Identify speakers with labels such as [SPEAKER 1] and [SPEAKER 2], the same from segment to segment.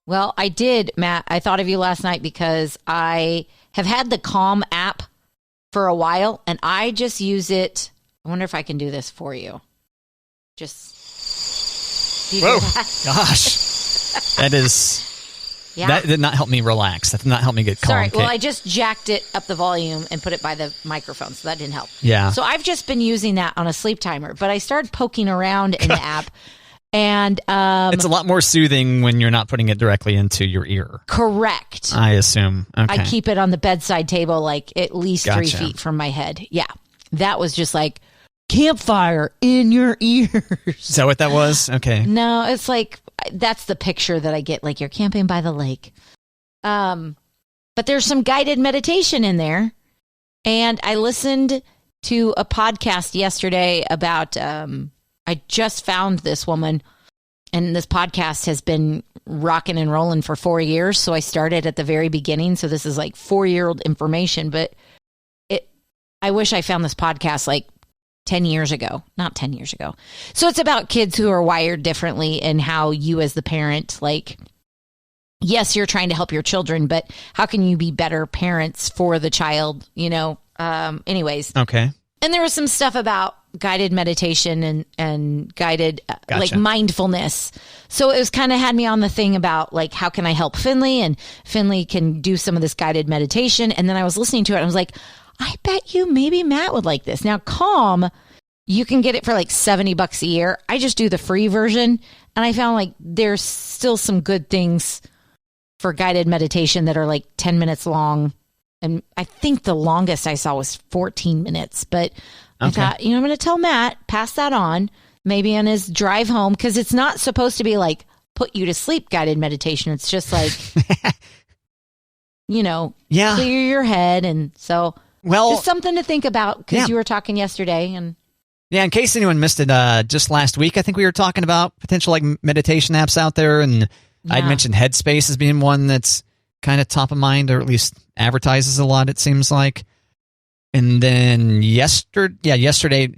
[SPEAKER 1] Well, I did, Matt. I thought of you last night because I have had the Calm app for a while, and I just use it. I wonder if I can do this for you. Just.
[SPEAKER 2] Whoa, gosh. That is.
[SPEAKER 1] Yeah.
[SPEAKER 2] That did not help me relax. That did not help me get calm.
[SPEAKER 1] Sorry. Well, I just jacked it up the volume and put it by the microphone, so that didn't help.
[SPEAKER 2] Yeah.
[SPEAKER 1] So I've just been using that on a sleep timer, but I started poking around in the app, and
[SPEAKER 2] it's a lot more soothing when you're not putting it directly into your ear.
[SPEAKER 1] Correct.
[SPEAKER 2] I assume. Okay.
[SPEAKER 1] I keep it on the bedside table, like at least 3
[SPEAKER 2] Gotcha.
[SPEAKER 1] feet from my head. Yeah. That was just like campfire in your ears.
[SPEAKER 2] Is that what that was? Okay.
[SPEAKER 1] No, it's like, that's the picture that I get, like you're camping by the lake. But there's some guided meditation in there. And I listened to a podcast yesterday about, I just found this woman, and this podcast has been rocking and rolling for 4 years. So I started at the very beginning. So this is like 4-year-old information, but I wish I found this podcast like 10 years ago, not 10 years ago. So it's about kids who are wired differently and how you as the parent, like, yes, you're trying to help your children, but how can you be better parents for the child, you know? Anyways.
[SPEAKER 2] Okay.
[SPEAKER 1] And there was some stuff about guided meditation and guided
[SPEAKER 2] Gotcha.
[SPEAKER 1] like mindfulness. So it was kind of had me on the thing about like, how can I help Finley? And Finley can do some of this guided meditation. And then I was listening to it. And I was like, I bet you maybe Matt would like this. Now, Calm, you can get it for like $70 a year. I just do the free version. And I found like there's still some good things for guided meditation that are like 10 minutes long. And I think the longest I saw was 14 minutes. But I thought, I'm going to tell Matt, pass that on, maybe on his drive home, because it's not supposed to be like put you to sleep guided meditation. It's just like, clear your head. And so... Well, just something to think about because you were talking yesterday. And
[SPEAKER 2] in case anyone missed it, just last week, I think we were talking about potential like meditation apps out there. And I'd mentioned Headspace as being one that's kind of top of mind, or at least advertises a lot, it seems like. And then yesterday,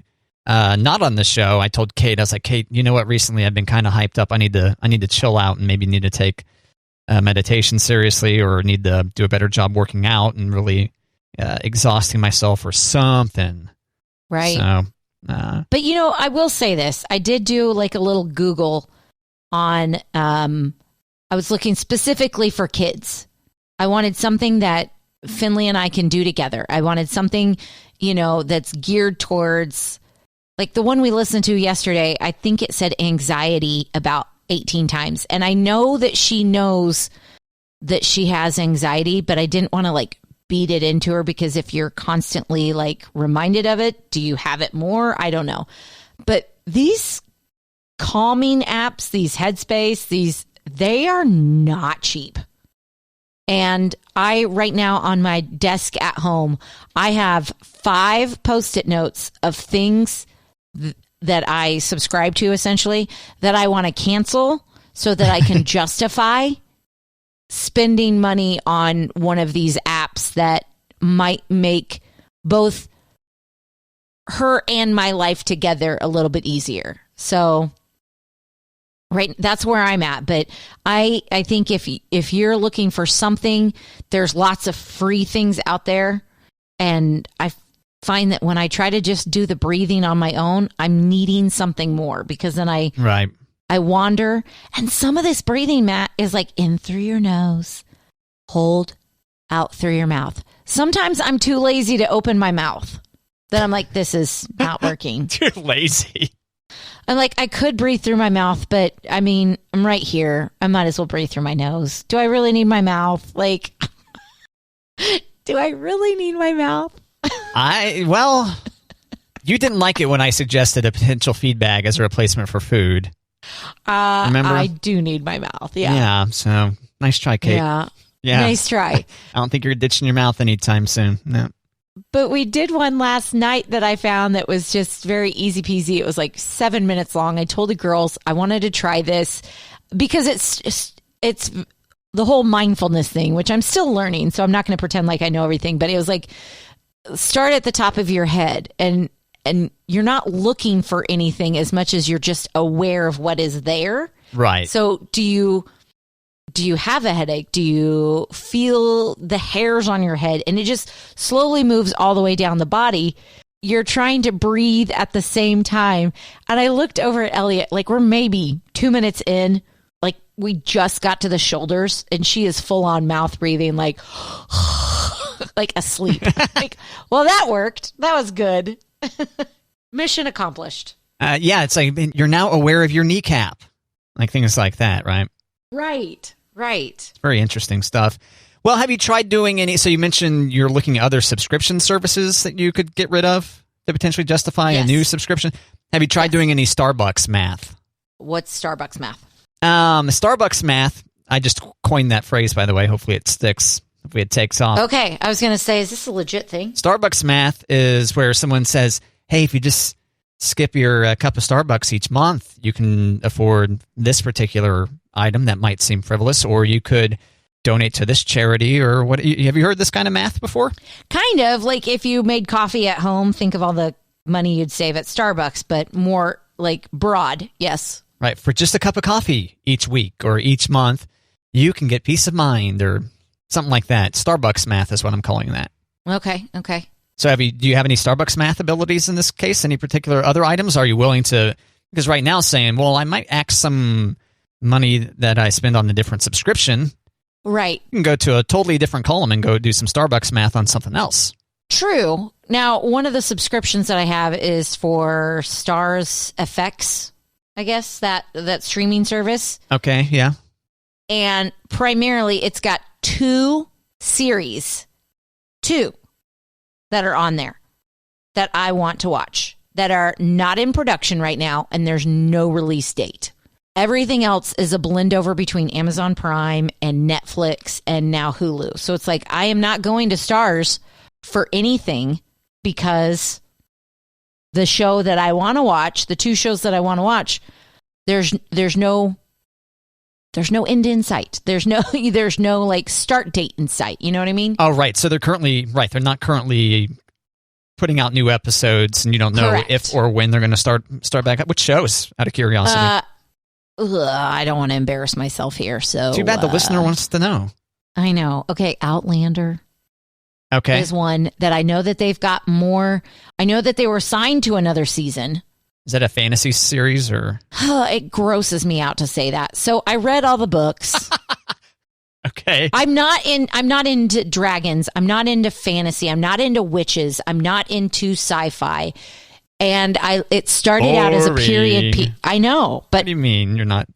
[SPEAKER 2] not on the show, I told Kate, I was like, Kate, you know what? Recently I've been kind of hyped up. I need to chill out and maybe need to take meditation seriously, or need to do a better job working out and really exhausting myself or something.
[SPEAKER 1] Right.
[SPEAKER 2] So,
[SPEAKER 1] but I will say this. I did do like a little Google on, I was looking specifically for kids. I wanted something that Finley and I can do together. I wanted something, that's geared towards, like the one we listened to yesterday, I think it said anxiety about 18 times. And I know that she knows that she has anxiety, but I didn't want to like beat it into her, because if you're constantly like reminded of it, do you have it more? I don't know. But these calming apps, these Headspace, they are not cheap. And right now on my desk at home, I have 5 Post-it notes of things that I subscribe to, essentially, that I want to cancel so that I can justify spending money on one of these apps that might make both her and my life together a little bit easier. So right, that's where I'm at. But I think if you're looking for something, there's lots of free things out there. And I find that when I try to just do the breathing on my own, I'm needing something more, because then I wander. And some of this breathing, Matt, is like in through your nose, hold out through your mouth. Sometimes I'm too lazy to open my mouth. Then I'm like, this is not working.
[SPEAKER 2] Too lazy.
[SPEAKER 1] I'm like, I could breathe through my mouth, but I mean, I'm right here. I might as well breathe through my nose. Do I really need my mouth? Like, do I really need my mouth?
[SPEAKER 2] You didn't like it when I suggested a potential feed bag as a replacement for food. Remember?
[SPEAKER 1] I do need my mouth. Yeah.
[SPEAKER 2] Yeah. So nice try, Kate.
[SPEAKER 1] Yeah. Nice try.
[SPEAKER 2] I don't think you're ditching your mouth anytime soon. No.
[SPEAKER 1] But we did one last night that I found that was just very easy peasy. It was like 7 minutes long. I told the girls I wanted to try this because it's the whole mindfulness thing, which I'm still learning. So I'm not going to pretend like I know everything, but it was like, start at the top of your head, and you're not looking for anything as much as you're just aware of what is there.
[SPEAKER 2] Right.
[SPEAKER 1] So do you have a headache? Do you feel the hairs on your head? And it just slowly moves all the way down the body. You're trying to breathe at the same time. And I looked over at Elliot, like we're maybe 2 minutes in, like we just got to the shoulders and she is full on mouth breathing, like, like asleep. Like, well, that worked. That was good. Mission accomplished.
[SPEAKER 2] Yeah, it's like you're now aware of your kneecap, like things like that, right?
[SPEAKER 1] Right.
[SPEAKER 2] It's very interesting stuff. Well, have you tried doing any? So you mentioned you're looking at other subscription services that you could get rid of to potentially justify a new subscription. Have you tried doing any Starbucks math?
[SPEAKER 1] What's Starbucks math?
[SPEAKER 2] Starbucks math. I just coined that phrase, by the way. Hopefully it sticks. Hopefully it takes off.
[SPEAKER 1] Okay. I was going to say, is this a legit thing?
[SPEAKER 2] Starbucks math is where someone says, hey, if you just skip your cup of Starbucks each month, you can afford this particular item that might seem frivolous, or you could donate to this charity, or what. Have you heard this kind of math before?
[SPEAKER 1] Kind of. Like if you made coffee at home, think of all the money you'd save at Starbucks, but more like broad. Yes.
[SPEAKER 2] Right. For just a cup of coffee each week or each month, you can get peace of mind or something like that. Starbucks math is what I'm calling that.
[SPEAKER 1] Okay.
[SPEAKER 2] So do you have any Starbucks math abilities in this case? Any particular other items? Are you willing to, because right now saying, well, I might axe some money that I spend on a different subscription.
[SPEAKER 1] Right.
[SPEAKER 2] You can go to a totally different column and go do some Starbucks math on something else.
[SPEAKER 1] True. Now, one of the subscriptions that I have is for Stars FX, I guess, that streaming service.
[SPEAKER 2] Okay, yeah.
[SPEAKER 1] And primarily it's got two series that are on there that I want to watch that are not in production right now, and there's no release date. Everything else is a blend over between Amazon Prime and Netflix and now Hulu. So it's like I am not going to Stars for anything because the show that I want to watch, the two shows that I want to watch, there's no end in sight. There's no like start date in sight. You know what I mean?
[SPEAKER 2] Oh, right. So they're not currently putting out new episodes, and you don't know
[SPEAKER 1] Correct.
[SPEAKER 2] if or when they're going to start back up. Which shows, out of curiosity?
[SPEAKER 1] I don't want to embarrass myself here. So
[SPEAKER 2] too bad the listener wants to know.
[SPEAKER 1] I know. Okay, Outlander.
[SPEAKER 2] Okay,
[SPEAKER 1] is one that I know that they've got more. I know that they were signed to another season.
[SPEAKER 2] Is that a fantasy series or?
[SPEAKER 1] It grosses me out to say that. So I read all the books.
[SPEAKER 2] Okay.
[SPEAKER 1] I'm not into dragons. I'm not into fantasy. I'm not into witches. I'm not into sci-fi. And it started out as a period piece. I know, but
[SPEAKER 2] what do you mean you're not?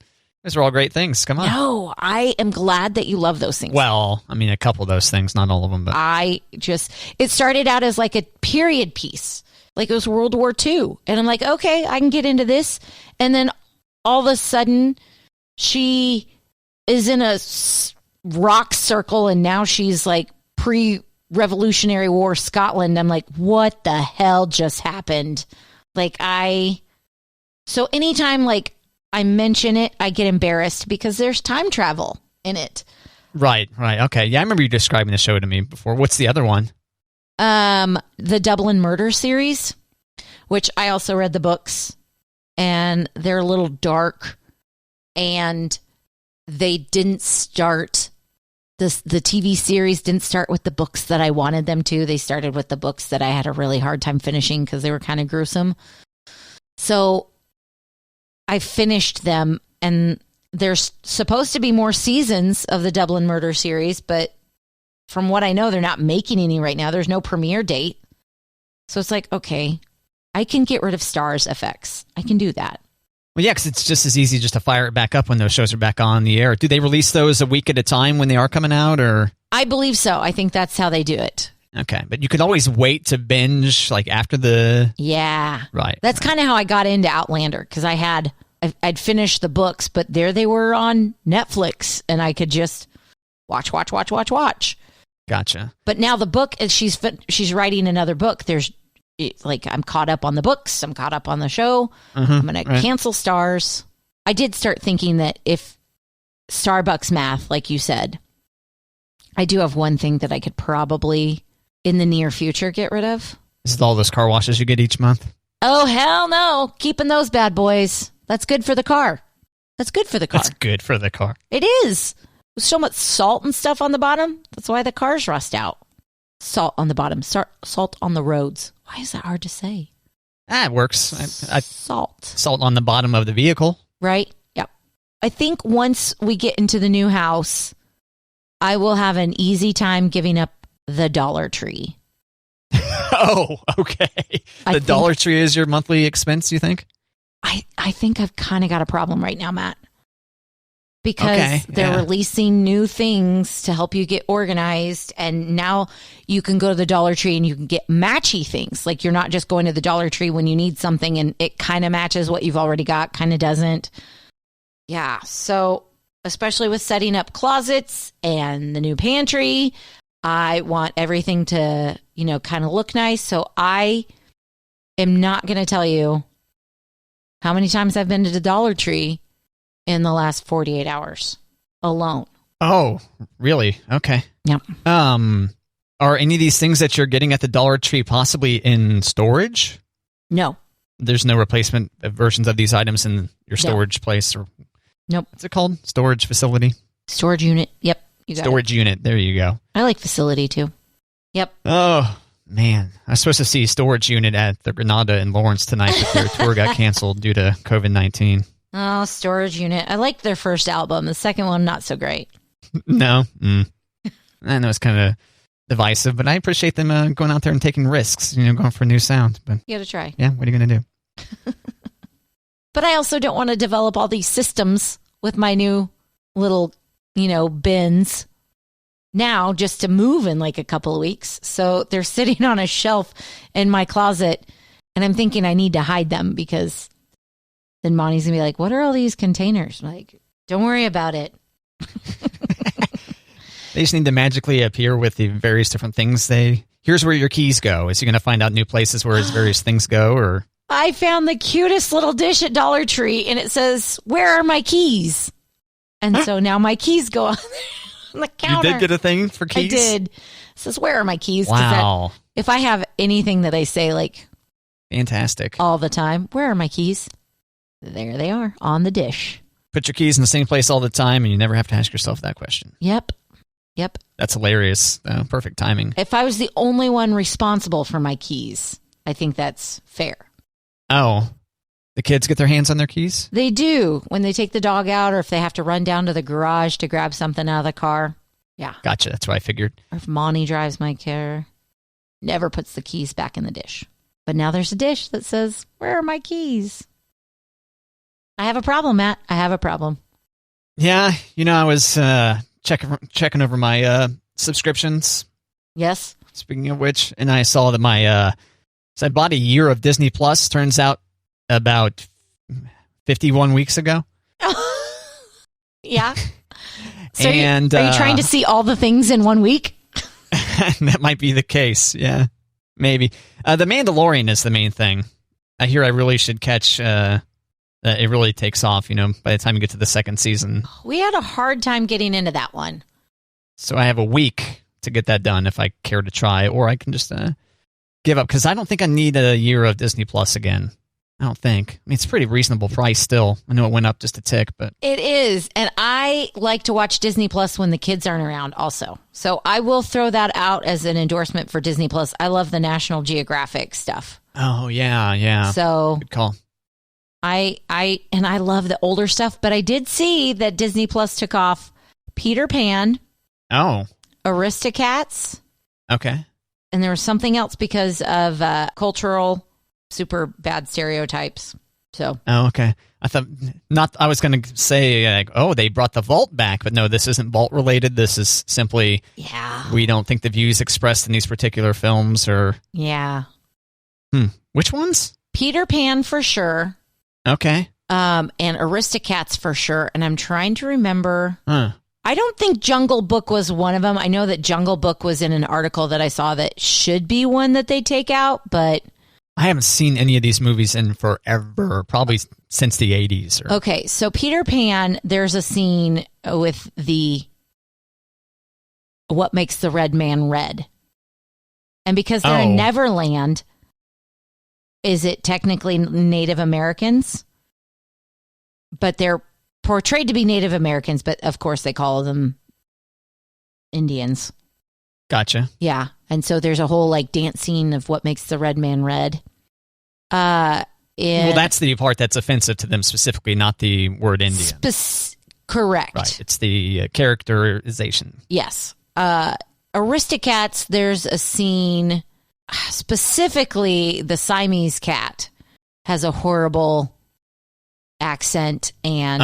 [SPEAKER 2] Those are all great things. Come on.
[SPEAKER 1] No, I am glad that you love those things.
[SPEAKER 2] Well, I mean, a couple of those things, not all of them, but
[SPEAKER 1] it started out as like a period piece. Like it was World War II. And I'm like, okay, I can get into this. And then all of a sudden she is in a rock circle and now she's like pre-Revolutionary War Scotland. I'm like, what the hell just happened? So anytime like I mention it, I get embarrassed because there's time travel in it.
[SPEAKER 2] Right. Okay. Yeah, I remember you describing the show to me before. What's the other one?
[SPEAKER 1] The Dublin Murder series, which I also read the books, and they're a little dark, and they didn't start the TV series didn't start with the books that I wanted them to. They started with the books that I had a really hard time finishing because they were kind of gruesome. So I finished them, and there's supposed to be more seasons of the Dublin Murder series, but from what I know, they're not making any right now. There's no premiere date. So it's like, okay, I can get rid of Stars FX. I can do that.
[SPEAKER 2] Well, yeah, because it's just as easy just to fire it back up when those shows are back on the air. Do they release those a week at a time when they are coming out, or?
[SPEAKER 1] I believe so. I think that's how they do it.
[SPEAKER 2] Okay, but you can always wait to binge like after the...
[SPEAKER 1] Yeah.
[SPEAKER 2] Right.
[SPEAKER 1] That's kind of how I got into Outlander, because I'd finished the books, but there they were on Netflix, and I could just watch.
[SPEAKER 2] Gotcha.
[SPEAKER 1] But now the book, she's writing another book. I'm caught up on the books. I'm caught up on the show. I'm going to cancel Stars. I did start thinking that if Starbucks math, like you said, I do have one thing that I could probably, in the near future, get rid of.
[SPEAKER 2] Is it all those car washes you get each month?
[SPEAKER 1] Oh, hell no. Keeping those bad boys. That's good for the car. That's good for the car.
[SPEAKER 2] That's good for the car.
[SPEAKER 1] It is. With so much salt and stuff on the bottom, that's why the cars rust out. Salt on the bottom, salt on the roads. Why is that hard to say?
[SPEAKER 2] It works. Salt on the bottom of the vehicle.
[SPEAKER 1] Right? Yep. I think once we get into the new house, I will have an easy time giving up the Dollar Tree.
[SPEAKER 2] Oh, okay. The Dollar Tree is your monthly expense, you think?
[SPEAKER 1] I think I've kind of got a problem right now, Matt. Because they're releasing new things to help you get organized. And now you can go to the Dollar Tree and you can get matchy things. Like you're not just going to the Dollar Tree when you need something and it kind of matches what you've already got, kind of doesn't. Yeah. So especially with setting up closets and the new pantry, I want everything to, kind of look nice. So I am not going to tell you how many times I've been to the Dollar Tree in the last 48 hours alone.
[SPEAKER 2] Oh, really? Okay.
[SPEAKER 1] Yep.
[SPEAKER 2] Are any of these things that you're getting at the Dollar Tree possibly in storage?
[SPEAKER 1] No.
[SPEAKER 2] There's no replacement versions of these items in your storage place? Or
[SPEAKER 1] nope.
[SPEAKER 2] What's it called? Storage facility?
[SPEAKER 1] Storage unit. Yep.
[SPEAKER 2] Storage unit. There you go.
[SPEAKER 1] I like facility too. Yep.
[SPEAKER 2] Oh, man. I was supposed to see storage unit at the Granada in Lawrence tonight, but their tour got canceled due to COVID-19.
[SPEAKER 1] Oh, storage unit. I liked their first album. The second one, not so great.
[SPEAKER 2] No. I know it's kind of divisive, but I appreciate them going out there and taking risks, going for a new sound. But
[SPEAKER 1] you got to try.
[SPEAKER 2] Yeah, what are you going to do?
[SPEAKER 1] But I also don't want to develop all these systems with my new little, bins now just to move in like a couple of weeks. So they're sitting on a shelf in my closet, and I'm thinking I need to hide them because then Monty's going to be like, what are all these containers? I'm like, don't worry about it.
[SPEAKER 2] They just need to magically appear with the various different things. Here's where your keys go. Is you going to find out new places where his various things go? Or
[SPEAKER 1] I found the cutest little dish at Dollar Tree, and it says, where are my keys? And so now my keys go on the counter.
[SPEAKER 2] You did get a thing for keys?
[SPEAKER 1] I did. It says, where are my keys?
[SPEAKER 2] Wow.
[SPEAKER 1] If I have anything that I say like
[SPEAKER 2] fantastic
[SPEAKER 1] all the time, where are my keys? There they are on the dish.
[SPEAKER 2] Put your keys in the same place all the time, and you never have to ask yourself that question.
[SPEAKER 1] Yep.
[SPEAKER 2] That's hilarious. Perfect timing.
[SPEAKER 1] If I was the only one responsible for my keys, I think that's fair.
[SPEAKER 2] Oh, the kids get their hands on their keys?
[SPEAKER 1] They do when they take the dog out, or if they have to run down to the garage to grab something out of the car. Yeah.
[SPEAKER 2] Gotcha. That's what I figured.
[SPEAKER 1] Or if Monty drives my car, never puts the keys back in the dish. But now there's a dish that says, where are my keys? I have a problem, Matt. I have a problem.
[SPEAKER 2] Yeah. I was checking over my subscriptions.
[SPEAKER 1] Yes.
[SPEAKER 2] Speaking of which, and I saw that so I bought a year of Disney Plus, turns out about 51 weeks ago.
[SPEAKER 1] Yeah. So
[SPEAKER 2] and,
[SPEAKER 1] are you trying to see all the things in 1 week?
[SPEAKER 2] That might be the case. Yeah, maybe. The Mandalorian is the main thing. I hear I really should catch. It really takes off, by the time you get to the second season.
[SPEAKER 1] We had a hard time getting into that one.
[SPEAKER 2] So I have a week to get that done if I care to try, or I can just give up, because I don't think I need a year of Disney Plus again. I don't think. I mean, it's a pretty reasonable price still. I know it went up just a tick, but
[SPEAKER 1] it is. And I like to watch Disney Plus when the kids aren't around also. So I will throw that out as an endorsement for Disney Plus. I love the National Geographic stuff.
[SPEAKER 2] Oh, yeah.
[SPEAKER 1] So
[SPEAKER 2] good call.
[SPEAKER 1] I love the older stuff, but I did see that Disney Plus took off Peter Pan.
[SPEAKER 2] Oh.
[SPEAKER 1] Aristocats.
[SPEAKER 2] Okay.
[SPEAKER 1] And there was something else because of cultural super bad stereotypes. So.
[SPEAKER 2] Oh, okay. I was going to say, they brought the vault back, but no, this isn't vault related. This is simply, we don't think the views expressed in these particular films are.
[SPEAKER 1] Yeah.
[SPEAKER 2] Which ones?
[SPEAKER 1] Peter Pan for sure.
[SPEAKER 2] Okay.
[SPEAKER 1] And Aristocats for sure. And I'm trying to remember. I don't think Jungle Book was one of them. I know that Jungle Book was in an article that I saw that should be one that they take out, but
[SPEAKER 2] I haven't seen any of these movies in forever, probably since the 80s.
[SPEAKER 1] Okay, so Peter Pan, there's a scene with what makes the red man red. And because they're in Neverland, is it technically Native Americans? But they're portrayed to be Native Americans, but of course they call them Indians.
[SPEAKER 2] Gotcha.
[SPEAKER 1] Yeah. And so there's a whole like dance scene of what makes the red man red. Well,
[SPEAKER 2] that's the part that's offensive to them specifically, not the word Indian.
[SPEAKER 1] Correct.
[SPEAKER 2] Right. It's the characterization.
[SPEAKER 1] Yes. Aristocats, there's a scene, specifically the Siamese cat has a horrible accent and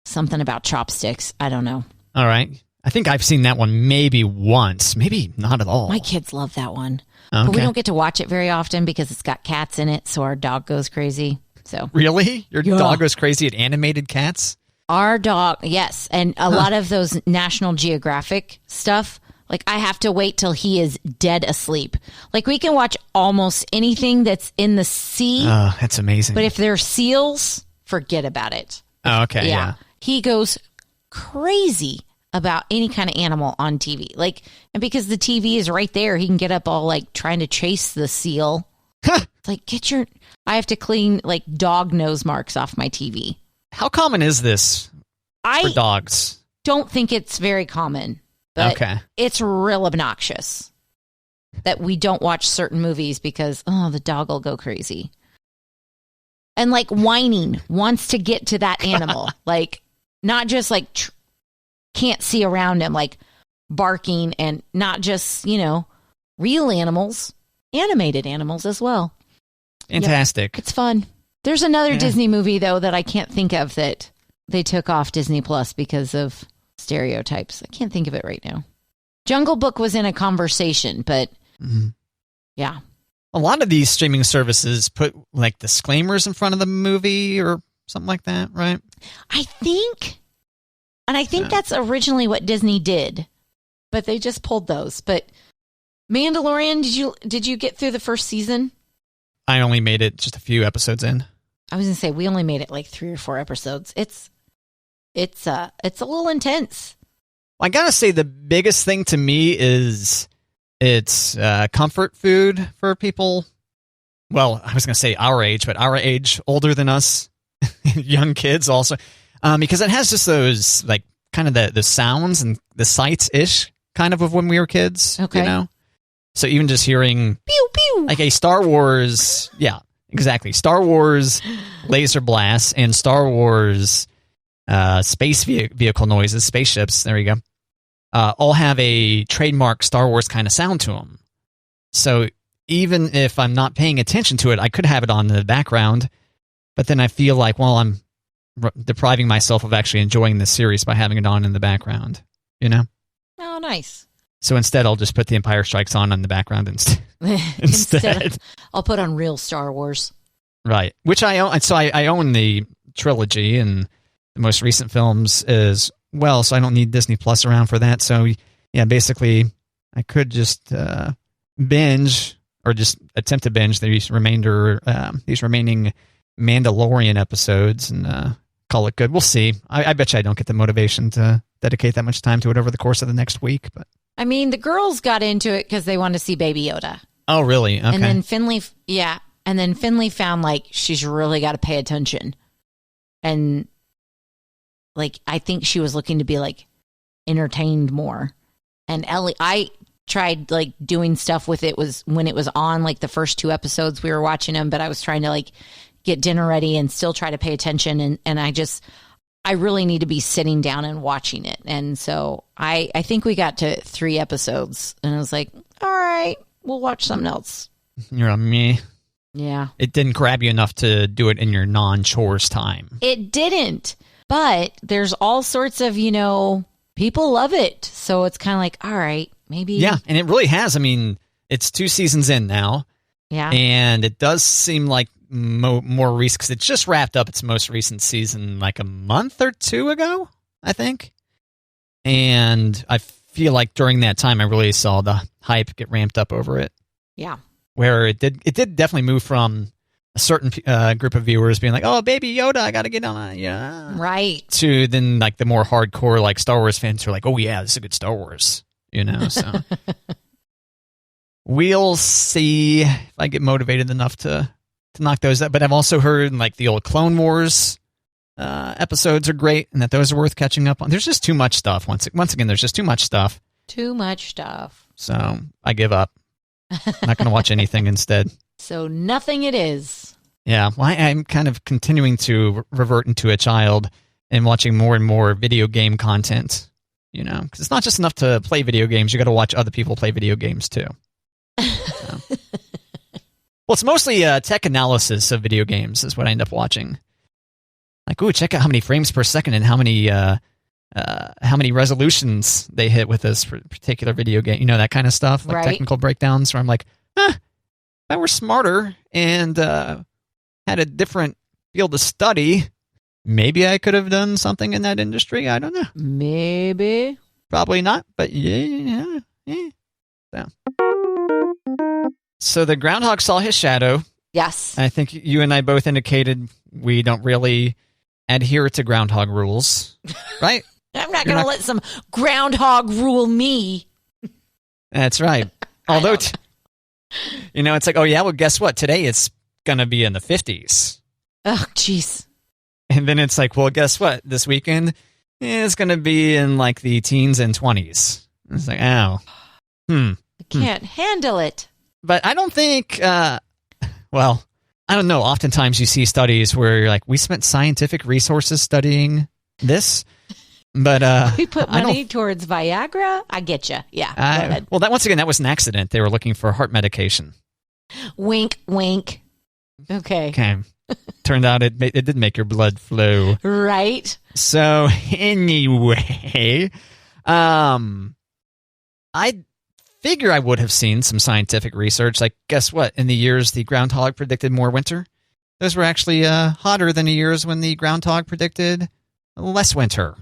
[SPEAKER 1] something about chopsticks. I don't know.
[SPEAKER 2] All right. I think I've seen that one maybe once, maybe not at all.
[SPEAKER 1] My kids love that one.
[SPEAKER 2] Okay.
[SPEAKER 1] But we don't get to watch it very often because it's got cats in it, so our dog goes crazy. So
[SPEAKER 2] really? Your dog goes crazy at animated cats?
[SPEAKER 1] Our dog, yes. And a lot of those National Geographic stuff, like I have to wait till he is dead asleep. Like we can watch almost anything that's in the sea.
[SPEAKER 2] Oh, that's amazing.
[SPEAKER 1] But if they're seals, forget about it.
[SPEAKER 2] Oh, okay, yeah.
[SPEAKER 1] He goes crazy about any kind of animal on TV. Like, and because the TV is right there, he can get up all like trying to chase the seal. It's like, I have to clean like dog nose marks off my TV.
[SPEAKER 2] How common is this for dogs?
[SPEAKER 1] Don't think it's very common, but it's real obnoxious that we don't watch certain movies because, the dog will go crazy. And like whining, wants to get to that animal. Like, not just like can't see around him, like barking, and not just, real animals, animated animals as well.
[SPEAKER 2] Fantastic.
[SPEAKER 1] Yep. It's fun. There's another Disney movie, though, that I can't think of that they took off Disney Plus because of stereotypes. I can't think of it right now. Jungle Book was in a conversation, but yeah.
[SPEAKER 2] A lot of these streaming services put like disclaimers in front of the movie or something like that, right?
[SPEAKER 1] I think that's originally what Disney did, but they just pulled those. But Mandalorian, did you get through the first season?
[SPEAKER 2] I only made it just a few episodes in.
[SPEAKER 1] I was going to say, we only made it like 3 or 4 episodes. It's a little intense.
[SPEAKER 2] I got to say the biggest thing to me is it's comfort food for people. Well, I was going to say our age, but our age, older than us, young kids also. Because it has just those like kind of the sounds and the sights-ish kind of when we were kids, So even just hearing
[SPEAKER 1] pew pew,
[SPEAKER 2] like a Star Wars, exactly, Star Wars laser blasts and Star Wars space vehicle noises, spaceships. There you go. All have a trademark Star Wars kind of sound to them. So even if I'm not paying attention to it, I could have it on in the background, but then I feel like, well, I'm depriving myself of actually enjoying the series by having it on in the background.
[SPEAKER 1] Oh, nice.
[SPEAKER 2] So instead, I'll just put The Empire Strikes On in the background instead.
[SPEAKER 1] I'll put on real Star Wars.
[SPEAKER 2] Right. Which I own. So I own the trilogy and the most recent films as well, so I don't need Disney Plus around for that. So, yeah, basically, I could just binge or just attempt to binge these remaining Mandalorian episodes and call it good. We'll see. I bet you I don't get the motivation to dedicate that much time to it over the course of the next week, but...
[SPEAKER 1] I mean, the girls got into it because they wanted to see Baby Yoda.
[SPEAKER 2] Oh, really? Okay.
[SPEAKER 1] And then Finley found like she's really got to pay attention, and like I think she was looking to be like entertained more. And Ellie, I tried like doing stuff with it was when it was on like the first 2 episodes we were watching them, but I was trying to like get dinner ready and still try to pay attention, and I really need to be sitting down and watching it. And so I think we got to 3 episodes and I was like, all right, we'll watch something else.
[SPEAKER 2] You're on me.
[SPEAKER 1] Yeah.
[SPEAKER 2] It didn't grab you enough to do it in your non-chores time.
[SPEAKER 1] It didn't. But there's all sorts of, people love it. So it's kind of like, all right, maybe.
[SPEAKER 2] Yeah. And it really has. I mean, it's 2 seasons in now.
[SPEAKER 1] Yeah.
[SPEAKER 2] And it does seem like more recent because it just wrapped up its most recent season like a month or 2 ago, I think. And I feel like during that time I really saw the hype get ramped up over it.
[SPEAKER 1] Yeah.
[SPEAKER 2] Where it did definitely move from a certain group of viewers being like, oh, Baby Yoda, I got to get on it. Yeah.
[SPEAKER 1] Right.
[SPEAKER 2] To then like the more hardcore like Star Wars fans who are like, oh yeah, this is a good Star Wars. So we'll see if I get motivated enough to knock those up. But I've also heard like the old Clone Wars episodes are great and that those are worth catching up on. There's just too much stuff. Once again, there's just too much stuff.
[SPEAKER 1] Too much stuff.
[SPEAKER 2] So I give up. I'm not going to watch anything instead.
[SPEAKER 1] So nothing it is.
[SPEAKER 2] Yeah, well, I'm kind of continuing to revert into a child and watching more and more video game content, because it's not just enough to play video games. You got to watch other people play video games too. So. Well, it's mostly tech analysis of video games is what I end up watching. Like, ooh, check out how many frames per second and how many resolutions they hit with this particular video game. That kind of stuff, like technical breakdowns. Where I'm like, if I were smarter and had a different field of study, maybe I could have done something in that industry. I don't know.
[SPEAKER 1] Maybe.
[SPEAKER 2] Probably not, but yeah. So the groundhog saw his shadow.
[SPEAKER 1] Yes.
[SPEAKER 2] I think you and I both indicated we don't really adhere to groundhog rules, right?
[SPEAKER 1] I'm not going to let some groundhog rule me.
[SPEAKER 2] That's right. Although, it's like, oh yeah, well, guess what? Today it's going to be in the 50s.
[SPEAKER 1] Oh, jeez.
[SPEAKER 2] And then it's like, well, guess what? This weekend it's going to be in like the teens and 20s. It's like, oh.
[SPEAKER 1] I can't handle it.
[SPEAKER 2] But I don't think, I don't know. Oftentimes you see studies where you're like, we spent scientific resources studying this, but
[SPEAKER 1] we put money towards Viagra. I get you. Yeah.
[SPEAKER 2] Well, that was an accident. They were looking for heart medication.
[SPEAKER 1] Wink, wink. Okay.
[SPEAKER 2] Turned out it did make your blood flow.
[SPEAKER 1] Right.
[SPEAKER 2] So anyway, I figure I would have seen some scientific research. Like, guess what? In the years the groundhog predicted more winter, those were actually hotter than the years when the groundhog predicted less winter.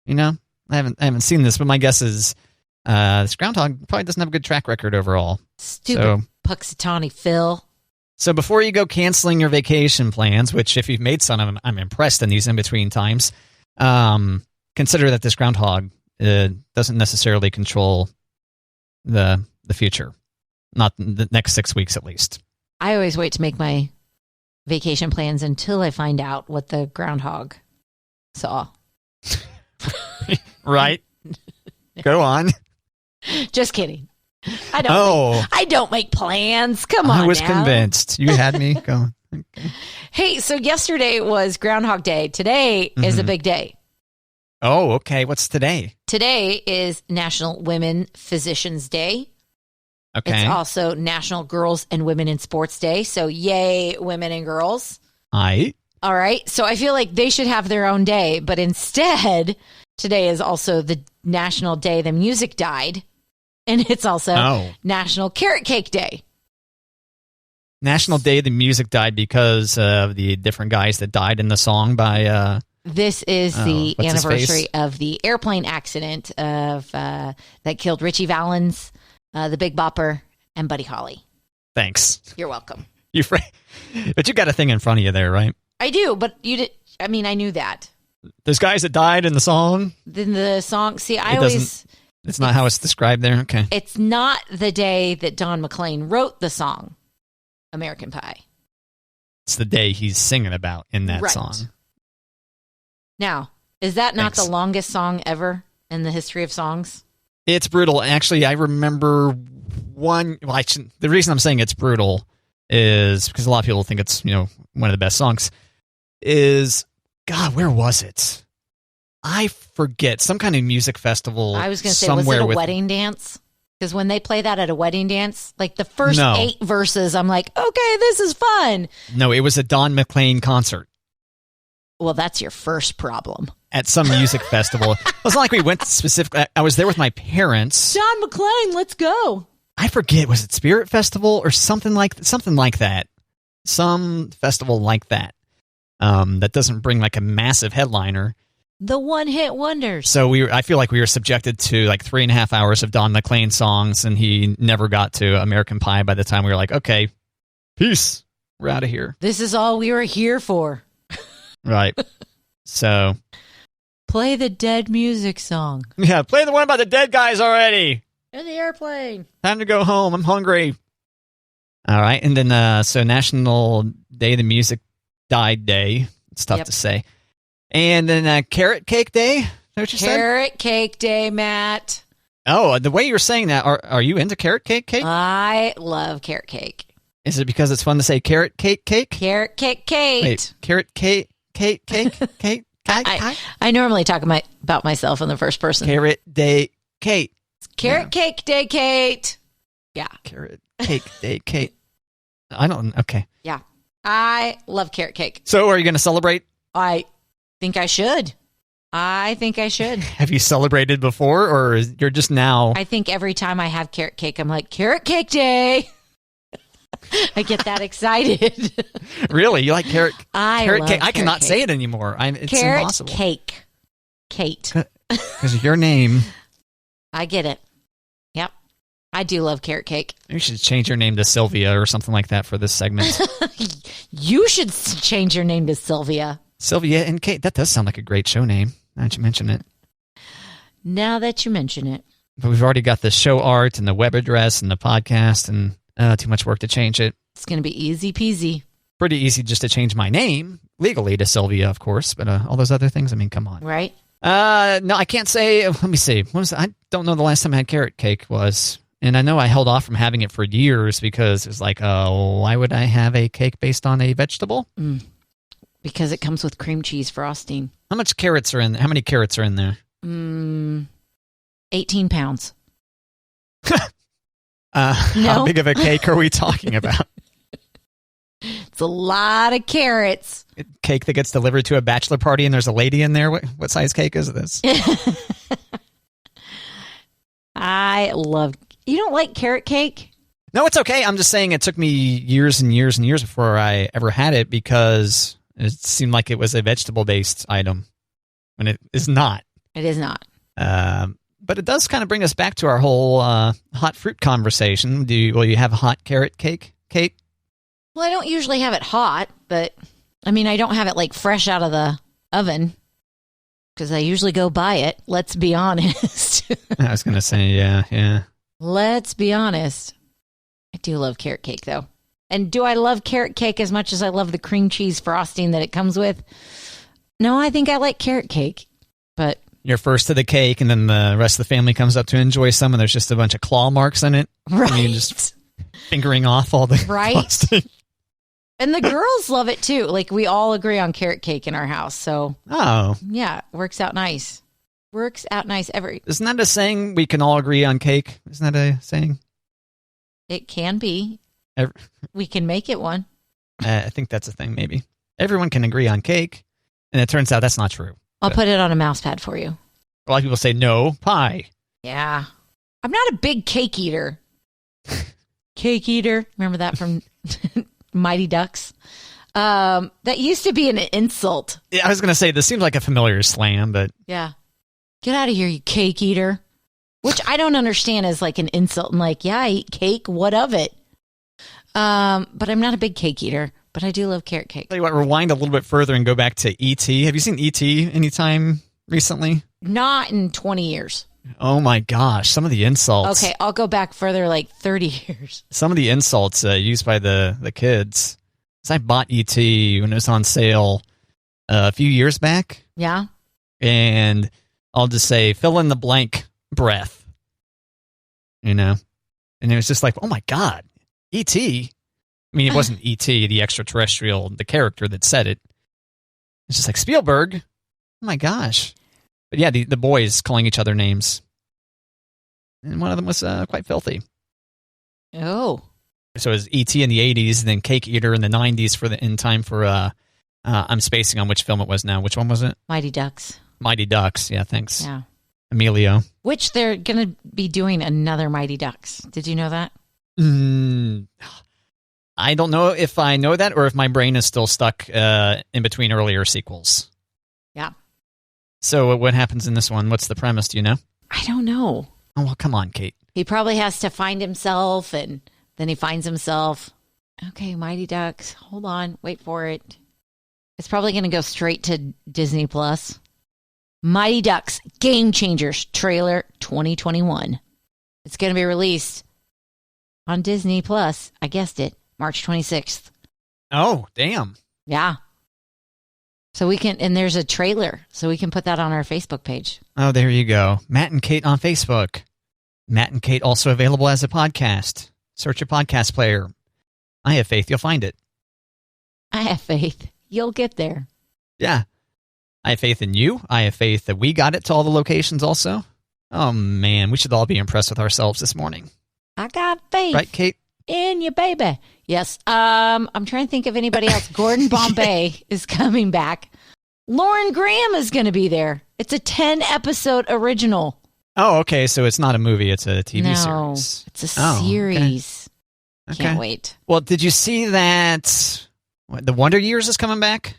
[SPEAKER 2] I haven't seen this, but my guess is this groundhog probably doesn't have a good track record overall.
[SPEAKER 1] Stupid Puxatawny Phil.
[SPEAKER 2] So before you go canceling your vacation plans, which if you've made some of them, I'm impressed in these in-between times, consider that this groundhog doesn't necessarily control the future, not the next 6 weeks at least.
[SPEAKER 1] I always wait to make my vacation plans until I find out what the groundhog saw.
[SPEAKER 2] Right. Go on.
[SPEAKER 1] Just kidding. I don't make plans. Come on.
[SPEAKER 2] I was
[SPEAKER 1] now.
[SPEAKER 2] Convinced. You had me going. Okay.
[SPEAKER 1] Hey, so yesterday was Groundhog Day. Today is a big day.
[SPEAKER 2] Oh, okay. What's today?
[SPEAKER 1] Today is National Women Physicians Day.
[SPEAKER 2] Okay.
[SPEAKER 1] It's also National Girls and Women in Sports Day. So yay, women and girls. All right. So I feel like they should have their own day. But instead, today is also the National Day the Music Died. And it's also National Carrot Cake Day.
[SPEAKER 2] National Day the Music Died because of the different guys that died in the song by...
[SPEAKER 1] This is the anniversary of the airplane accident that killed Richie Valens, the Big Bopper, and Buddy Holly.
[SPEAKER 2] Thanks.
[SPEAKER 1] You're welcome.
[SPEAKER 2] But you got a thing in front of you there, right?
[SPEAKER 1] I do, but you did. I mean, I knew that.
[SPEAKER 2] There's guys that died in the song?
[SPEAKER 1] In the song. See,
[SPEAKER 2] It's not how it's described there? Okay.
[SPEAKER 1] It's not the day that Don McLean wrote the song, American Pie.
[SPEAKER 2] It's the day he's singing about in that song.
[SPEAKER 1] Now, is that not the longest song ever in the history of songs?
[SPEAKER 2] It's brutal. Actually, I remember one... Well, the reason I'm saying it's brutal is because a lot of people think it's, one of the best songs, is... God, where was it? I forget. Some kind of music festival.
[SPEAKER 1] I was going to say, was it a wedding dance? Because when they play that at a wedding dance, like the first 8 verses, I'm like, okay, this is fun.
[SPEAKER 2] No, it was a Don McLean concert.
[SPEAKER 1] Well, that's your first problem.
[SPEAKER 2] At some music festival. It's not like we went specifically. I was there with my parents.
[SPEAKER 1] Don McLean, let's go.
[SPEAKER 2] I forget. Was it Spirit Festival or something like that? Some festival like that. That doesn't bring like a massive headliner.
[SPEAKER 1] The one-hit wonders.
[SPEAKER 2] So I feel like we were subjected to like 3.5 hours of Don McLean songs, and he never got to American Pie by the time we were like, okay, peace. We're out of here.
[SPEAKER 1] This is all we were here for.
[SPEAKER 2] Right. So.
[SPEAKER 1] Play the dead music song.
[SPEAKER 2] Yeah, play the one about the dead guys already.
[SPEAKER 1] In the airplane.
[SPEAKER 2] Time to go home. I'm hungry. All right. And then, so National Day the Music Died Day. It's tough to say. And then Carrot Cake Day? Is that what you said?
[SPEAKER 1] Carrot Cake Day, Matt.
[SPEAKER 2] Oh, the way you're saying that, are you into carrot cake?
[SPEAKER 1] I love carrot cake.
[SPEAKER 2] Is it because it's fun to say carrot cake?
[SPEAKER 1] Carrot cake cake.
[SPEAKER 2] Wait, carrot cake.
[SPEAKER 1] I normally talk about myself in the first person.
[SPEAKER 2] Carrot Day Kate.
[SPEAKER 1] Carrot Cake Day Kate. Yeah.
[SPEAKER 2] Carrot Cake Day Kate. I don't. Okay.
[SPEAKER 1] Yeah. I love carrot cake.
[SPEAKER 2] So, are you going to celebrate?
[SPEAKER 1] I think I should.
[SPEAKER 2] Have you celebrated before, or you're just now?
[SPEAKER 1] I think every time I have carrot cake, I'm like, Carrot Cake Day. I get that excited.
[SPEAKER 2] Really? You like carrot cake? I cannot
[SPEAKER 1] cake.
[SPEAKER 2] Say it anymore. It's
[SPEAKER 1] carrot
[SPEAKER 2] impossible.
[SPEAKER 1] Cake. Kate.
[SPEAKER 2] Because of your name.
[SPEAKER 1] I get it. Yep. I do love carrot cake.
[SPEAKER 2] You should change your name to Sylvia or something like that for this segment.
[SPEAKER 1] You should change your name to Sylvia.
[SPEAKER 2] Sylvia and Kate. That does sound like a great show name, now that you mention it.
[SPEAKER 1] Now that you mention it.
[SPEAKER 2] But we've already got the show art and the web address and the podcast, and too much work to change it.
[SPEAKER 1] It's going to be easy peasy.
[SPEAKER 2] Pretty easy just to change my name, legally to Sylvia, of course, but all those other things, I mean, come on.
[SPEAKER 1] Right?
[SPEAKER 2] No, I can't say. Let me see. I don't know the last time I had carrot cake was. And I know I held off from having it for years because it's like, why would I have a cake based on a vegetable?
[SPEAKER 1] Because it comes with cream cheese frosting.
[SPEAKER 2] How much carrots are in there? How many carrots are in there?
[SPEAKER 1] 18 pounds.
[SPEAKER 2] How big of a cake are we talking about?
[SPEAKER 1] It's a lot of carrots.
[SPEAKER 2] A cake that gets delivered to a bachelor party and there's a lady in there? What size cake is this?
[SPEAKER 1] You don't like carrot cake?
[SPEAKER 2] No, it's okay. I'm just saying it took me years and years and years before I ever had it because it seemed like it was a vegetable-based item when it is not.
[SPEAKER 1] It is not.
[SPEAKER 2] But it does kind of bring us back to our whole hot fruit conversation. Will you have a hot carrot cake, Kate?
[SPEAKER 1] Well, I don't usually have it hot, but I mean, I don't have it like fresh out of the oven because I usually go buy it. Let's be honest.
[SPEAKER 2] I was going to say, yeah.
[SPEAKER 1] Let's be honest. I do love carrot cake, though. And do I love carrot cake as much as I love the cream cheese frosting that it comes with? No, I think I like carrot cake, but...
[SPEAKER 2] You're first to the cake, and then the rest of the family comes up to enjoy some, and there's just a bunch of claw marks in it.
[SPEAKER 1] Right.
[SPEAKER 2] And you just fingering off all the frosting.
[SPEAKER 1] And the girls love it, too. Like, we all agree on carrot cake in our house, so...
[SPEAKER 2] Oh.
[SPEAKER 1] Yeah, works out nice.
[SPEAKER 2] Isn't that a saying, we can all agree on cake? Isn't that a saying?
[SPEAKER 1] It can be. We can make it one.
[SPEAKER 2] I think that's a thing, maybe. Everyone can agree on cake, and it turns out that's not true.
[SPEAKER 1] I'll put it on a mouse pad for you.
[SPEAKER 2] A lot of people say no, pie.
[SPEAKER 1] Yeah. I'm not a big cake eater. Cake eater. Remember that from Mighty Ducks? That used to be an insult.
[SPEAKER 2] Yeah, I was going to say, this seems like a familiar slam, but...
[SPEAKER 1] Yeah. Get out of here, you cake eater. Which I don't understand as like an insult. I'm like, yeah, I eat cake. What of it? But I'm not a big cake eater. But I do love carrot cake.
[SPEAKER 2] Tell you what, rewind a little bit further and go back to E.T. Have you seen E.T. anytime recently?
[SPEAKER 1] Not in 20 years.
[SPEAKER 2] Oh my gosh, some of the insults.
[SPEAKER 1] Okay, I'll go back further, like 30 years.
[SPEAKER 2] Some of the insults used by the kids. So I bought E.T. when it was on sale a few years back.
[SPEAKER 1] Yeah.
[SPEAKER 2] And I'll just say, fill in the blank breath. You know? And it was just like, oh my God, E.T.? I mean, it wasn't E.T., the extraterrestrial, the character that said it. It's just like, Spielberg? Oh my gosh. But yeah, the boys calling each other names. And one of them was quite filthy.
[SPEAKER 1] Oh.
[SPEAKER 2] So it was E.T. in the 80s, and then Cake Eater in the 90s in time for, I'm spacing on which film it was now. Which one was it?
[SPEAKER 1] Mighty Ducks.
[SPEAKER 2] Mighty Ducks, yeah, thanks.
[SPEAKER 1] Yeah.
[SPEAKER 2] Emilio.
[SPEAKER 1] Which they're going to be doing another Mighty Ducks. Did you know that?
[SPEAKER 2] I don't know if I know that or if my brain is still stuck in between earlier sequels.
[SPEAKER 1] Yeah.
[SPEAKER 2] So what happens in this one? What's the premise? Do you know?
[SPEAKER 1] I don't know.
[SPEAKER 2] Oh, well, come on, Kate.
[SPEAKER 1] He probably has to find himself, and then he finds himself. Okay, Mighty Ducks. Hold on. Wait for it. It's probably going to go straight to Disney Plus. Mighty Ducks Game Changers trailer 2021. It's going to be released on Disney Plus. I guessed it. March 26th.
[SPEAKER 2] Oh, damn.
[SPEAKER 1] Yeah. So we can, and there's a trailer, so we can put that on our Facebook page.
[SPEAKER 2] Oh, there you go. Matt and Kate on Facebook. Matt and Kate also available as a podcast. Search your podcast player. I have faith you'll find it.
[SPEAKER 1] I have faith you'll get there.
[SPEAKER 2] Yeah. I have faith in you. I have faith that we got it to all the locations also. Oh, man. We should all be impressed with ourselves this morning.
[SPEAKER 1] I got faith.
[SPEAKER 2] Right, Kate?
[SPEAKER 1] In you, baby. Yes. I'm trying to think of anybody else. Gordon Bombay is coming back. Lauren Graham is going to be there. It's a 10-episode original.
[SPEAKER 2] Oh, okay. So it's not a movie. It's a TV
[SPEAKER 1] No,
[SPEAKER 2] series.
[SPEAKER 1] it's a series.
[SPEAKER 2] Okay.
[SPEAKER 1] Can't wait.
[SPEAKER 2] Well, did you see that The Wonder Years is coming back?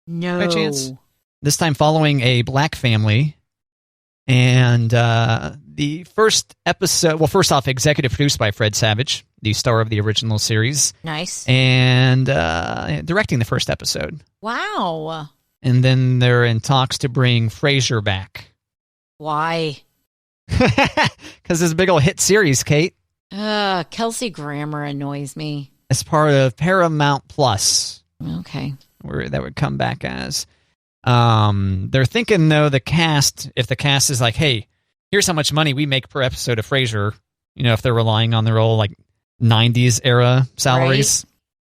[SPEAKER 1] No.
[SPEAKER 2] By chance? This time following a black family. And the first episode, well, first off, executive produced by Fred Savage, the star of the original series.
[SPEAKER 1] Nice.
[SPEAKER 2] And directing the first episode.
[SPEAKER 1] Wow.
[SPEAKER 2] And then they're in talks to bring Frasier back.
[SPEAKER 1] Why?
[SPEAKER 2] Because it's a big old hit series, Kate.
[SPEAKER 1] Kelsey Grammer annoys me.
[SPEAKER 2] As part of Paramount Plus.
[SPEAKER 1] Okay.
[SPEAKER 2] Where that would come back as. They're thinking, though, if the cast is like, hey, here's how much money we make per episode of Frasier, if they're relying on their old, 90s era salaries,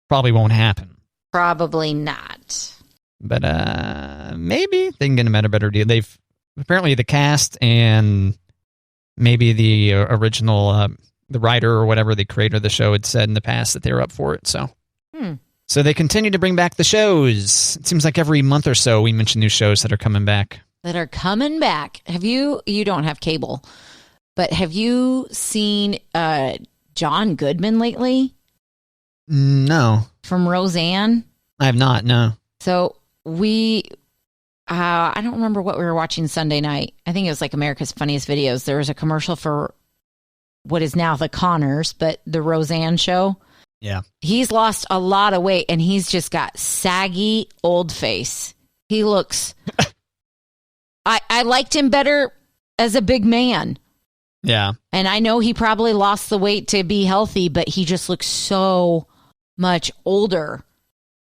[SPEAKER 2] probably won't happen.
[SPEAKER 1] Probably not.
[SPEAKER 2] But maybe they can get them at a better deal. They've apparently the cast and maybe the original, the writer or whatever, the creator of the show had said in the past that they were up for it. So they continue to bring back the shows. It seems like every month or so we mention new shows that are coming back.
[SPEAKER 1] Have you don't have cable, but have you seen John Goodman lately?
[SPEAKER 2] No.
[SPEAKER 1] From Roseanne?
[SPEAKER 2] I have not, no.
[SPEAKER 1] So I don't remember what we were watching Sunday night. I think it was like America's Funniest Videos. There was a commercial for what is now the Connors, but the Roseanne show.
[SPEAKER 2] Yeah.
[SPEAKER 1] He's lost a lot of weight and he's just got saggy old face. He looks... I liked him better as a big man.
[SPEAKER 2] Yeah.
[SPEAKER 1] And I know he probably lost the weight to be healthy, but he just looks so much older.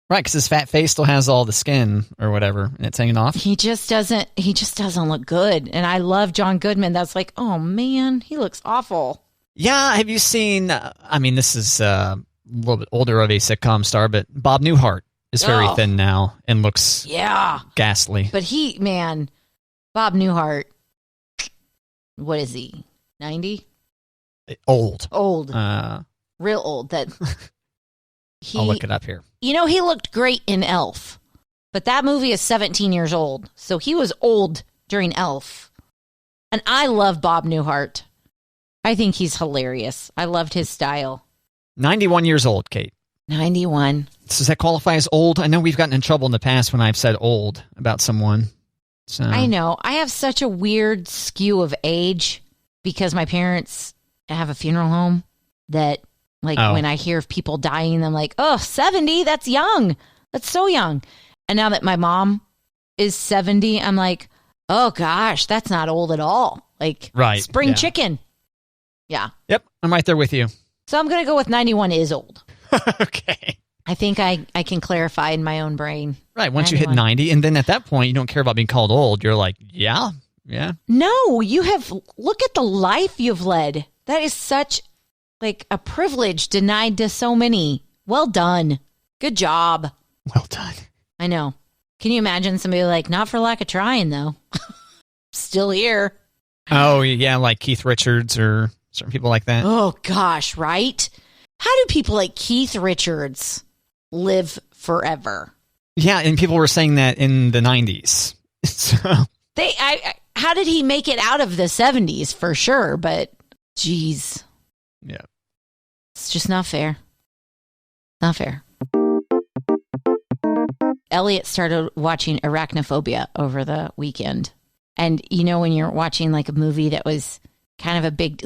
[SPEAKER 2] Right, because his fat face still has all the skin or whatever, and it's hanging off.
[SPEAKER 1] He just doesn't look good. And I love John Goodman. That's like, oh man, he looks awful. Yeah.
[SPEAKER 2] Have you seen, this is a little bit older of a sitcom star, but Bob Newhart is very thin now and looks ghastly.
[SPEAKER 1] But Bob Newhart, what is he, 90?
[SPEAKER 2] Old.
[SPEAKER 1] Real old. That
[SPEAKER 2] I'll look it up here.
[SPEAKER 1] He looked great in Elf, but that movie is 17 years old. So he was old during Elf. And I love Bob Newhart. I think he's hilarious. I loved his style.
[SPEAKER 2] 91 years old, Kate.
[SPEAKER 1] 91.
[SPEAKER 2] Does that qualify as old? I know we've gotten in trouble in the past when I've said old about someone. So.
[SPEAKER 1] I know. I have such a weird skew of age because my parents have a funeral home that, when I hear of people dying, I'm like, 70, that's young. That's so young. And now that my mom is 70, I'm like, oh gosh, that's not old at all. Spring chicken. Yeah.
[SPEAKER 2] Yep. I'm right there with you.
[SPEAKER 1] So I'm going to go with 91 is old.
[SPEAKER 2] Okay.
[SPEAKER 1] I think I can clarify in my own brain.
[SPEAKER 2] Right. Once 91. You hit 90, and then at that point, you don't care about being called old. You're like, yeah.
[SPEAKER 1] No, look at the life you've led. That is such a privilege denied to so many. Well done. Good job.
[SPEAKER 2] Well done.
[SPEAKER 1] I know. Can you imagine somebody not for lack of trying, though? Still here.
[SPEAKER 2] Oh, yeah, like Keith Richards or certain people like that.
[SPEAKER 1] Oh, gosh, right? How do people like Keith Richards live forever? Yeah,
[SPEAKER 2] and people were saying that in the 90s. So.
[SPEAKER 1] How did he make it out of the 70s for sure? But, geez.
[SPEAKER 2] Yeah.
[SPEAKER 1] It's just not fair. Not fair. Elliot started watching Arachnophobia over the weekend. And, when you're watching a movie that was kind of a big,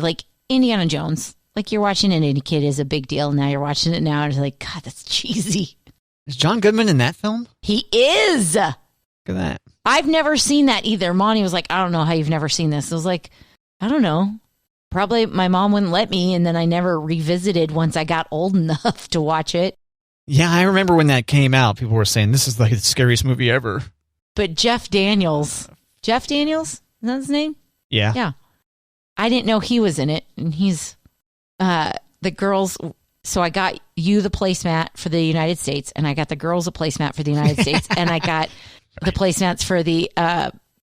[SPEAKER 1] Indiana Jones, you're watching it and a kid is a big deal. Now you're watching it now and it's like, God, that's cheesy.
[SPEAKER 2] Is John Goodman in that film?
[SPEAKER 1] He is.
[SPEAKER 2] Look at that.
[SPEAKER 1] I've never seen that either. Monty was like, I don't know how you've never seen this. I was like, I don't know. Probably my mom wouldn't let me, and then I never revisited once I got old enough to watch it.
[SPEAKER 2] Yeah, I remember when that came out, people were saying, this is the scariest movie ever.
[SPEAKER 1] But Jeff Daniels, is that his name?
[SPEAKER 2] Yeah.
[SPEAKER 1] Yeah. I didn't know he was in it. And he's the girls. So I got you the placemat for the United States, and I got the girls a placemat for the United States, and I got the placemats for the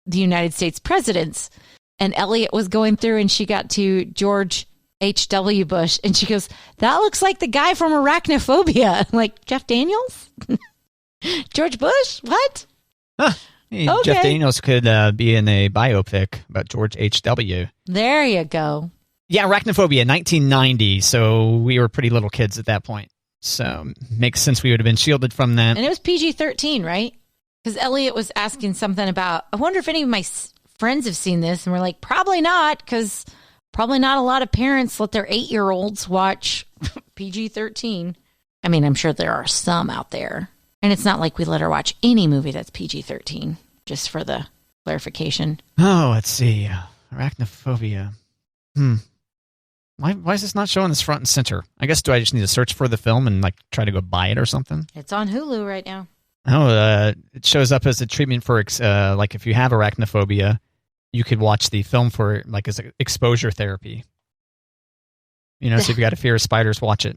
[SPEAKER 1] United States presidents. And Elliot was going through, and she got to George H.W. Bush, and she goes, "That looks like the guy from Arachnophobia." I'm like, Jeff Daniels? George Bush? What?
[SPEAKER 2] Huh. Hey,
[SPEAKER 1] Okay.
[SPEAKER 2] Jeff Daniels could be in a biopic about George H.W.
[SPEAKER 1] There you go.
[SPEAKER 2] Yeah, Arachnophobia, 1990. So we were pretty little kids at that point. So makes sense we would have been shielded from that.
[SPEAKER 1] And it was PG-13, right? Because Elliot was asking something about, I wonder if any of my friends have seen this. And we're like, probably not, because probably not a lot of parents let their 8-year-olds watch PG-13. I mean, I'm sure there are some out there. And it's not like we let her watch any movie that's PG-13, just for the clarification.
[SPEAKER 2] Oh, let's see. Arachnophobia. Why is this not showing this front and center? I guess, do I just need to search for the film and like try to go buy it or something?
[SPEAKER 1] It's on Hulu right now.
[SPEAKER 2] Oh, it shows up as a treatment for like if you have arachnophobia, you could watch the film for like as exposure therapy. You know, so if you got a fear of spiders, watch it.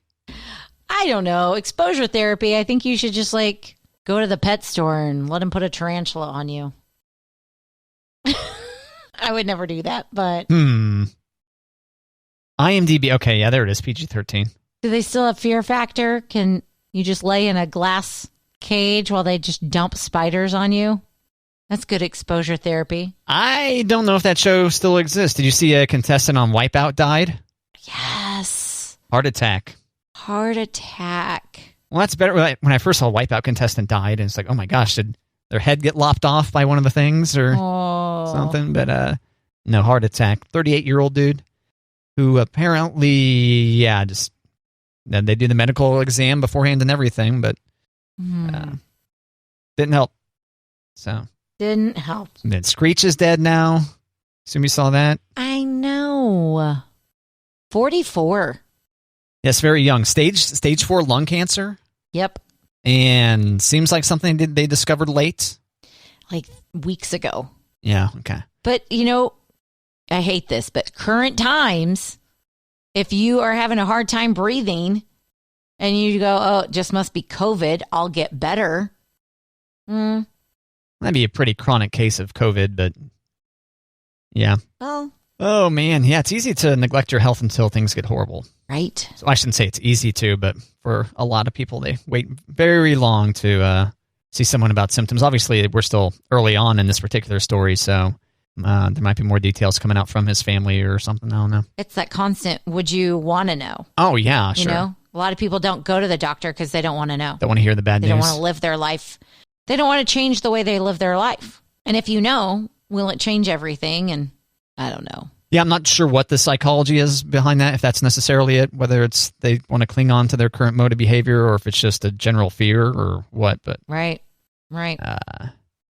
[SPEAKER 1] I don't know. Exposure therapy. I think you should just like go to the pet store and let them put a tarantula on you. I would never do that, but
[SPEAKER 2] IMDb. Okay, yeah, there it is. PG-13.
[SPEAKER 1] do they still have fear factor? Can you just lay in a glass cage while they just dump spiders on you? That's good exposure therapy.
[SPEAKER 2] I don't know if that show still exists. Did you see a contestant on Wipeout died?
[SPEAKER 1] Yes.
[SPEAKER 2] Heart attack.
[SPEAKER 1] Heart attack.
[SPEAKER 2] Well, that's better. When I first saw Wipeout contestant died, and it's like, oh my gosh, did their head get lopped off by one of the things or something? But no, heart attack. 38-year-old dude who apparently, just they do the medical exam beforehand and everything, but didn't help. So
[SPEAKER 1] didn't help.
[SPEAKER 2] And then Screech is dead now. Assume you saw that.
[SPEAKER 1] I know. 44.
[SPEAKER 2] Yes, very young. Stage 4 lung cancer.
[SPEAKER 1] Yep.
[SPEAKER 2] And seems like something they discovered late.
[SPEAKER 1] Like weeks ago.
[SPEAKER 2] Yeah, okay.
[SPEAKER 1] But, I hate this, but current times, if you are having a hard time breathing and you go, oh, it just must be COVID, I'll get better.
[SPEAKER 2] That'd be a pretty chronic case of COVID, but yeah. Oh, man. Yeah, it's easy to neglect your health until things get horrible.
[SPEAKER 1] Right.
[SPEAKER 2] So I shouldn't say it's easy to, but for a lot of people, they wait very long to see someone about symptoms. Obviously, we're still early on in this particular story, so there might be more details coming out from his family or something. I don't know.
[SPEAKER 1] It's that constant, would you want to know?
[SPEAKER 2] Oh, yeah, sure.
[SPEAKER 1] A lot of people don't go to the doctor because they don't want to know.
[SPEAKER 2] Don't want to hear the bad news.
[SPEAKER 1] They don't want to live their life. They don't want to change the way they live their life. And if you know, will it change everything? And I don't know.
[SPEAKER 2] Yeah, I'm not sure what the psychology is behind that, if that's necessarily it, whether it's they want to cling on to their current mode of behavior or if it's just a general fear or what. But
[SPEAKER 1] Right.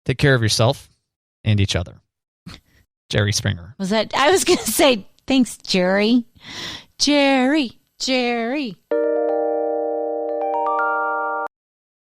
[SPEAKER 2] Take care of yourself and each other. Jerry Springer.
[SPEAKER 1] I was going to say, thanks, Jerry. Jerry.